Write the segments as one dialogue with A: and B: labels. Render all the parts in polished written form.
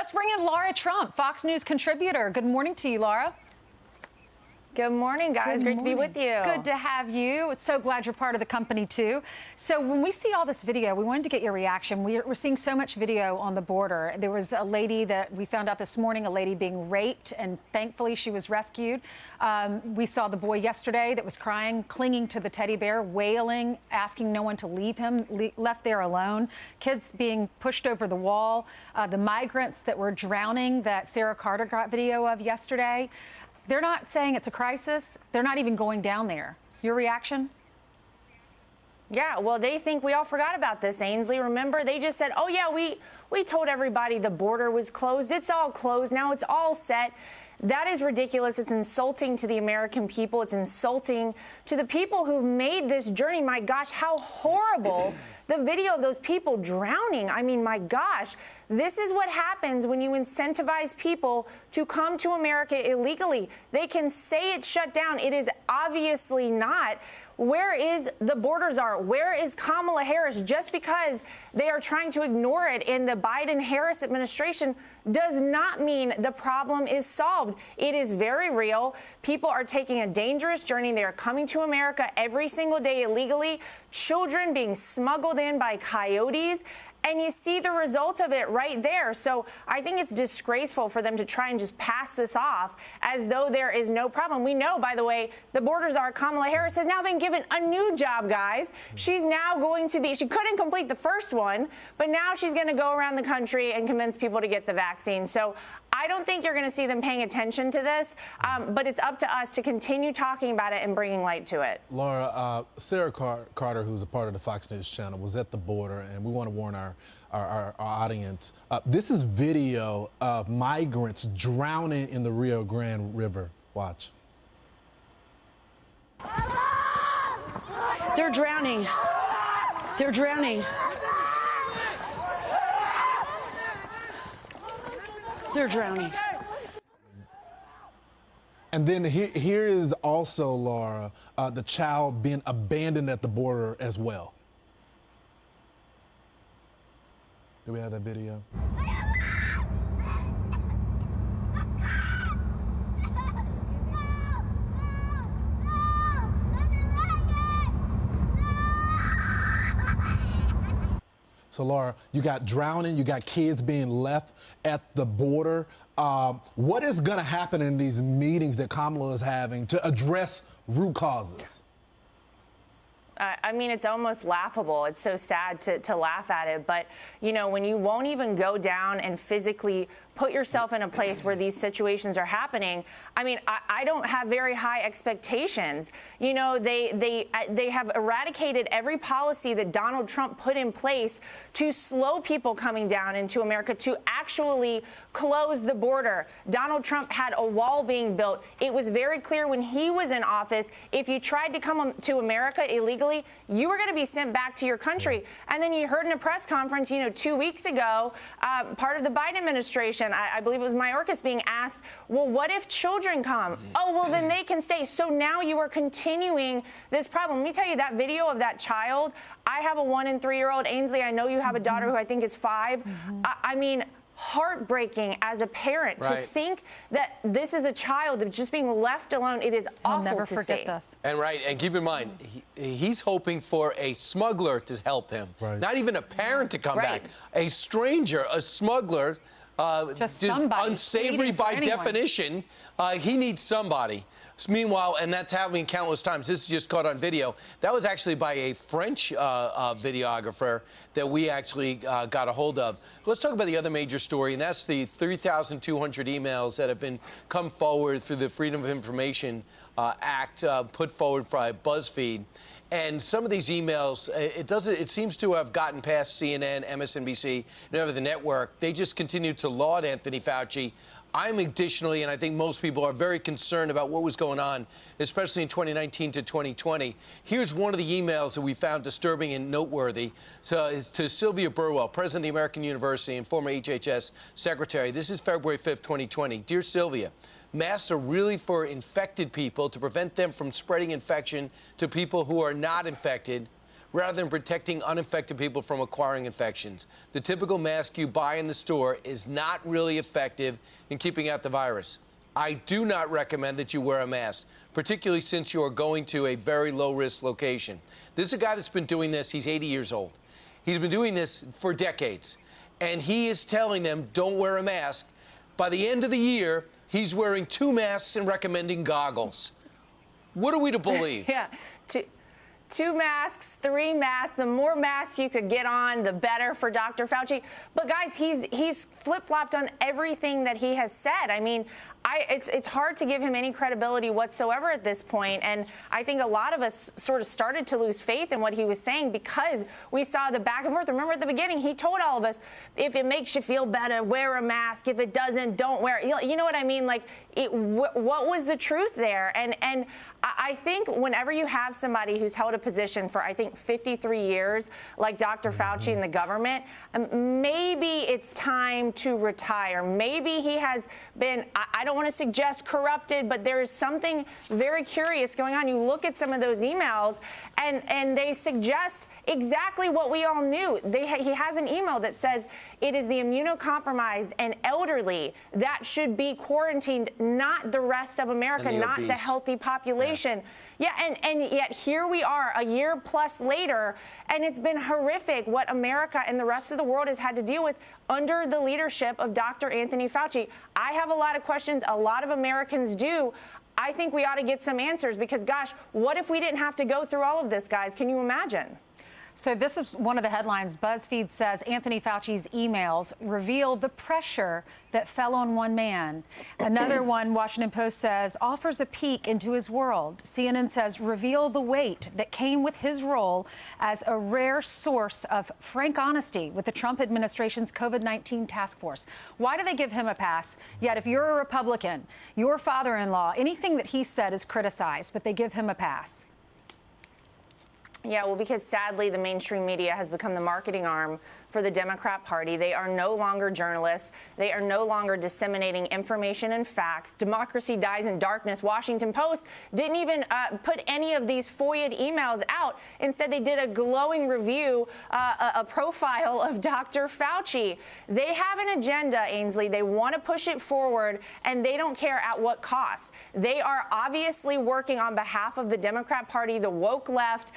A: Let's bring in Lara Trump, Fox News contributor. Good morning to you, Lara.
B: Good morning, guys. Great to be with you.
A: Good to have you. So glad you're part of the company, too. So when we see all this video, we wanted to get your reaction. We're seeing so much video on the border. There was a lady that we found out this morning, a lady being raped, and thankfully she was rescued. We saw the boy yesterday that was crying, clinging to the teddy bear, wailing, asking no one to leave him, left there alone. Kids being pushed over the wall. The migrants that were drowning that Sarah Carter got video of yesterday. They're not saying it's a crisis. They're not even going down there. Your reaction?
B: Yeah, well, they think we all forgot about this, Ainsley. Remember, they just said, oh, yeah, we told everybody the border was closed. It's all closed. Now it's all set. That is ridiculous. It's insulting to the American people. It's insulting to the people who've made this journey. My gosh, how horrible. The video of those people drowning. I mean, my gosh, this is what happens when you incentivize people to come to America illegally. They can say it's shut down. It is obviously not. Where is the borders are? Where is Kamala Harris? Just because they are trying to ignore it in the Biden-Harris administration does not mean the problem is solved. It is very real. People are taking a dangerous journey. They are coming to America every single day illegally. Children being smuggled in by coyotes. And you see the result of it right there. So I think it's disgraceful for them to try and just pass this off as though there is no problem. We know, by the way, the borders are Kamala Harris has now been given a new job, guys. She's now going to be, she couldn't complete the first one, but now she's going to go around the country and convince people to get the vaccine. So I don't think you're going to see them paying attention to this, but it's up to us to continue talking about it and bringing light to it.
C: Laura, Sarah Carter, who's a part of the Fox News channel, was at the border, and we want to warn our audience. This is video of migrants drowning in the Rio Grande River. Watch.
D: They're drowning. They're drowning. They're drowning.
C: And then here is also, Laura, the child being abandoned at the border as well. Do we have that video? So, Laura, you got drowning, you got kids being left at the border. What is going to happen in these meetings that Kamala is having to address root causes?
B: I mean, it's almost laughable. It's so sad to laugh at it. But, you know, when you won't even go down and physically put yourself in a place where these situations are happening, I mean, I don't have very high expectations. You know, they have eradicated every policy that Donald Trump put in place to slow people coming down into America, to actually close the border. Donald Trump had a wall being built. It was very clear when he was in office, if you tried to come to America illegally, you were going to be sent back to your country. And then you heard in a press conference, you know, 2 weeks ago, part of the Biden administration, I believe it was Mayorkas, being asked, well, what if children come? Oh, well, then they can stay. So now you are continuing this problem. Let me tell you, that video of that child, I have a 1- and 3-year-old. Ainsley, I know you have a daughter who I think is 5. I mean, heartbreaking as a parent to think that this is a child that's just being left alone. It is awful to see.
A: I'll never forget this.
E: And keep in mind, he's hoping for a smuggler to help him. Not even a parent to come back. A stranger, a smuggler,
A: just somebody
E: unsavory by definition. He needs somebody. Meanwhile, and that's happening countless times. This is just caught on video. That was actually by a French videographer that we actually got a hold of. Let's talk about the other major story, and that's the 3,200 emails that have come forward through the Freedom of Information Act put forward by BuzzFeed. And some of these emails, it seems to have gotten past CNN, MSNBC, the network. They just continue to laud Anthony Fauci. I'm additionally, and I think most people are very concerned about what was going on, especially in 2019 to 2020. Here's one of the emails that we found disturbing and noteworthy to Sylvia Burwell, president of the American University and former HHS secretary. This is February 5th, 2020. Dear Sylvia, masks are really for infected people to prevent them from spreading infection to people who are not infected. rather than protecting uninfected people from acquiring infections. The typical mask you buy in the store is not really effective in keeping out the virus. I do not recommend that you wear a mask, particularly since you are going to a very low-risk location. This is a guy that's been doing this. He's 80 years old. He's been doing this for decades, and he is telling them, don't wear a mask. By the end of the year, he's wearing 2 masks and recommending goggles. What are we to believe?
B: Yeah. 2 masks, 3 masks. The more masks you could get on, the better for Dr. Fauci. But guys, he's flip-flopped on everything that he has said. I mean, it's hard to give him any credibility whatsoever at this point. And I think a lot of us sort of started to lose faith in what he was saying because we saw the back and forth. Remember at the beginning, he told all of us, if it makes you feel better, wear a mask. If it doesn't, don't wear it. You know what I mean? Like, what was the truth there? And I think whenever you have somebody who's held a position for, I think, 53 years, like Dr. Fauci in the government, maybe it's time to retire. Maybe he has been, I don't want to suggest corrupted, but there is something very curious going on. You look at some of those emails, and they suggest exactly what we all knew. He has an email that says it is the immunocompromised and elderly that should be quarantined, not the rest of America, not the healthy population. Yeah, and yet here we are a year plus later, and it's been horrific what America and the rest of the world has had to deal with under the leadership of Dr. Anthony Fauci. I have a lot of questions. A lot of Americans do. I think we ought to get some answers because, gosh, what if we didn't have to go through all of this, guys? Can you imagine?
A: So this is one of the headlines. BuzzFeed says Anthony Fauci's emails reveal the pressure that fell on one man. Another one, Washington Post says, offers a peek into his world. CNN says, reveal the weight that came with his role as a rare source of frank honesty with the Trump administration's COVID-19 task force. Why do they give him a pass? Yet if you're a Republican, your father-in-law, anything that he said is criticized, but they give him a pass.
B: Yeah, well, because sadly, the mainstream media has become the marketing arm for the Democrat Party. They are no longer journalists. They are no longer disseminating information and facts. Democracy dies in darkness. Washington Post didn't even put any of these FOIA'd emails out. Instead, they did a glowing review, a profile of Dr. Fauci. They have an agenda, Ainsley. They want to push it forward, and they don't care at what cost. They are obviously working on behalf of the Democrat Party, the woke left,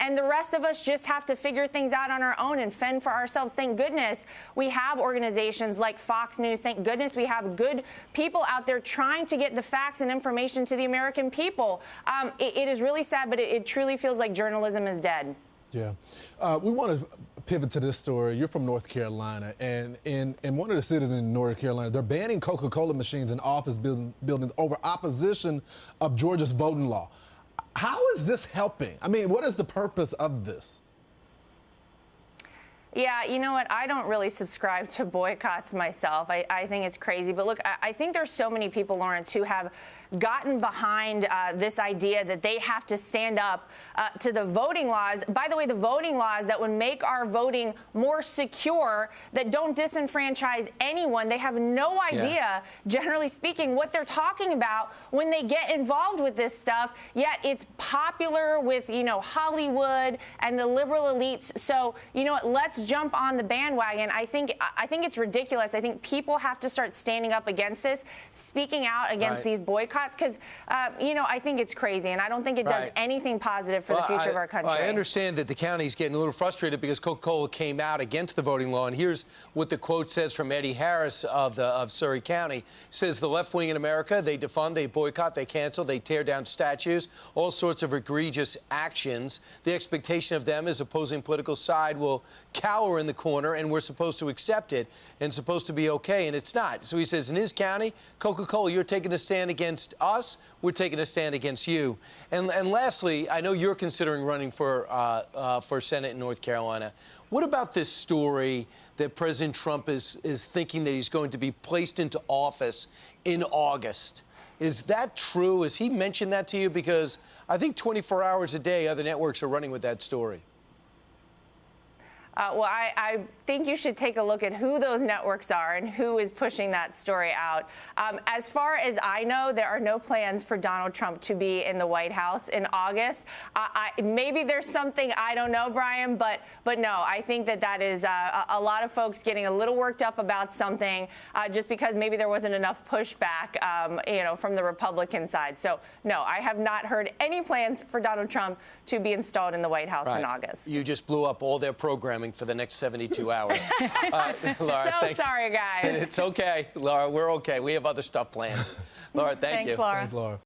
B: and the rest of us just have to figure things out on our own and fend for ourselves. Thank goodness we have organizations like Fox News. Thank goodness we have good people out there trying to get the facts and information to the American people. It is really sad, but it truly feels like journalism is dead.
C: Yeah. We want to pivot to this story. You're from North Carolina, and in one of the cities in North Carolina, they're banning Coca-Cola machines in office buildings over opposition of Georgia's voting law. How is this helping? I mean, what is the purpose of this?
B: Yeah, you know what? I don't really subscribe to boycotts myself. I think it's crazy. But look, I think there's so many people, Lawrence, who have gotten behind this idea that they have to stand up to the voting laws. By the way, the voting laws that would make our voting more secure, that don't disenfranchise anyone. They have no idea, generally speaking, what they're talking about when they get involved with this stuff. Yet it's popular with, Hollywood and the liberal elites. So, you know what? Let's jump on the bandwagon. I think it's ridiculous. I think people have to start standing up against this, speaking out against these boycotts, because, I think it's crazy, and I don't think it does anything positive for the future of our country.
E: I understand that the county's getting a little frustrated because Coca-Cola came out against the voting law, and here's what the quote says from Eddie Harris of Surrey County. It says the left wing in America, they defund, they boycott, they cancel, they tear down statues, all sorts of egregious actions. The expectation of them as opposing political side will cower in the corner, and we're supposed to accept it and supposed to be okay, and it's not. So he says in his county, Coca-Cola, you're taking a stand against us, we're taking a stand against you. And lastly, I know you're considering running for Senate in North Carolina. What about this story that President Trump is thinking that he's going to be placed into office in August? Is that true? Has he mentioned that to you? Because I think 24 hours a day, other networks are running with that story.
B: Well, I think you should take a look at who those networks are and who is pushing that story out. As far as I know, there are no plans for Donald Trump to be in the White House in August. Maybe there's something I don't know, Brian, but no, I think that is a lot of folks getting a little worked up about something just because maybe there wasn't enough pushback, from the Republican side. So no, I have not heard any plans for Donald Trump to be installed in the White House in August.
E: You just blew up all their programming for the next 72 hours. Laura, thanks.
B: Sorry, guys.
E: It's okay, Laura. We're okay. We have other stuff planned. Laura, thank you.
B: Thanks, Laura.
C: Thanks, Laura.